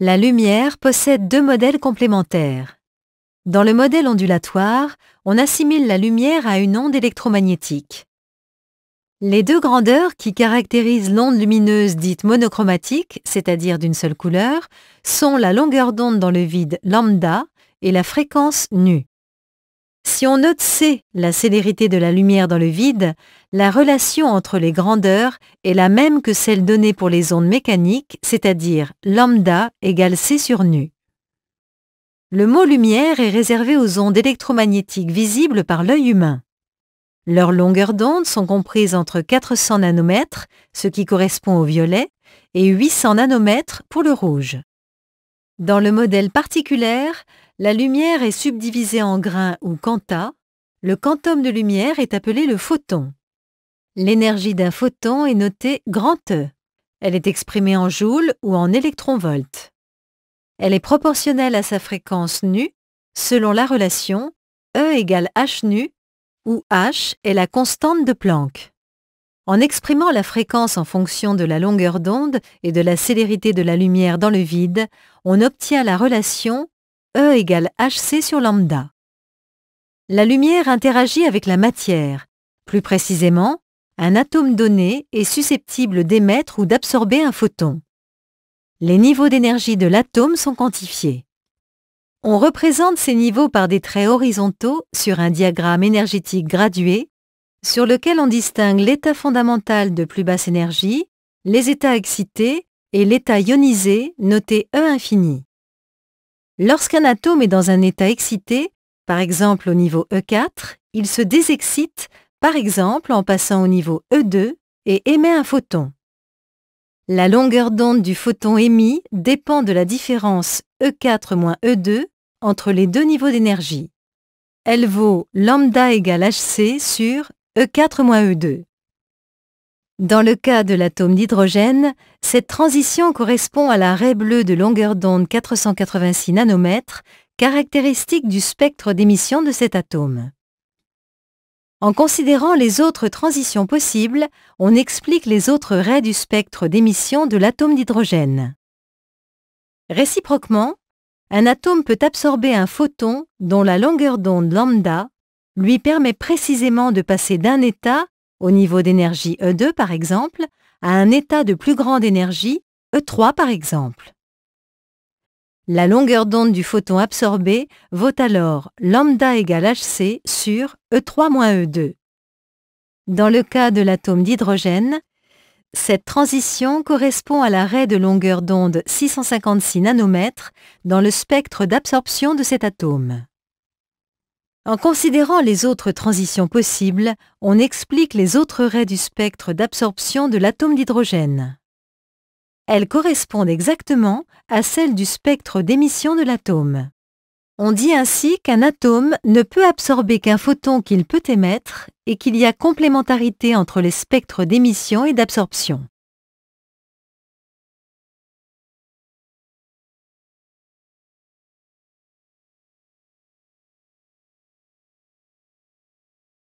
La lumière possède deux modèles complémentaires. Dans le modèle ondulatoire, on assimile la lumière à une onde électromagnétique. Les deux grandeurs qui caractérisent l'onde lumineuse dite monochromatique, c'est-à-dire d'une seule couleur, sont la longueur d'onde dans le vide lambda et la fréquence nu. Si on note C, la célérité de la lumière dans le vide, la relation entre les grandeurs est la même que celle donnée pour les ondes mécaniques, c'est-à-dire lambda égale C sur nu. Le mot lumière est réservé aux ondes électromagnétiques visibles par l'œil humain. Leurs longueurs d'onde sont comprises entre 400 nanomètres, ce qui correspond au violet, et 800 nanomètres pour le rouge. Dans le modèle particulaire, la lumière est subdivisée en grains ou quanta. Le quantum de lumière est appelé le photon. L'énergie d'un photon est notée grand E. Elle est exprimée en joules ou en électronvolts. Elle est proportionnelle à sa fréquence nu selon la relation E égale h nu, où h est la constante de Planck. En exprimant la fréquence en fonction de la longueur d'onde et de la célérité de la lumière dans le vide, on obtient la relation E égale hc sur lambda. La lumière interagit avec la matière. Plus précisément, un atome donné est susceptible d'émettre ou d'absorber un photon. Les niveaux d'énergie de l'atome sont quantifiés. On représente ces niveaux par des traits horizontaux sur un diagramme énergétique gradué, sur lequel on distingue l'état fondamental de plus basse énergie, les états excités et l'état ionisé noté E infini. Lorsqu'un atome est dans un état excité, par exemple au niveau E4, il se désexcite, par exemple en passant au niveau E2 et émet un photon. La longueur d'onde du photon émis dépend de la différence E4-E2 entre les deux niveaux d'énergie. Elle vaut lambda égale hc sur E4-E2. Dans le cas de l'atome d'hydrogène, cette transition correspond à la raie bleue de longueur d'onde 486 nanomètres, caractéristique du spectre d'émission de cet atome. En considérant les autres transitions possibles, on explique les autres raies du spectre d'émission de l'atome d'hydrogène. Réciproquement, un atome peut absorber un photon dont la longueur d'onde lambda lui permet précisément de passer d'un état, au niveau d'énergie E2 par exemple, à un état de plus grande énergie, E3 par exemple. La longueur d'onde du photon absorbé vaut alors lambda égale hc sur E3-E2. Dans le cas de l'atome d'hydrogène, cette transition correspond à la raie de longueur d'onde 656 nanomètres dans le spectre d'absorption de cet atome. En considérant les autres transitions possibles, on explique les autres raies du spectre d'absorption de l'atome d'hydrogène. Elles correspondent exactement à celles du spectre d'émission de l'atome. On dit ainsi qu'un atome ne peut absorber qu'un photon qu'il peut émettre et qu'il y a complémentarité entre les spectres d'émission et d'absorption.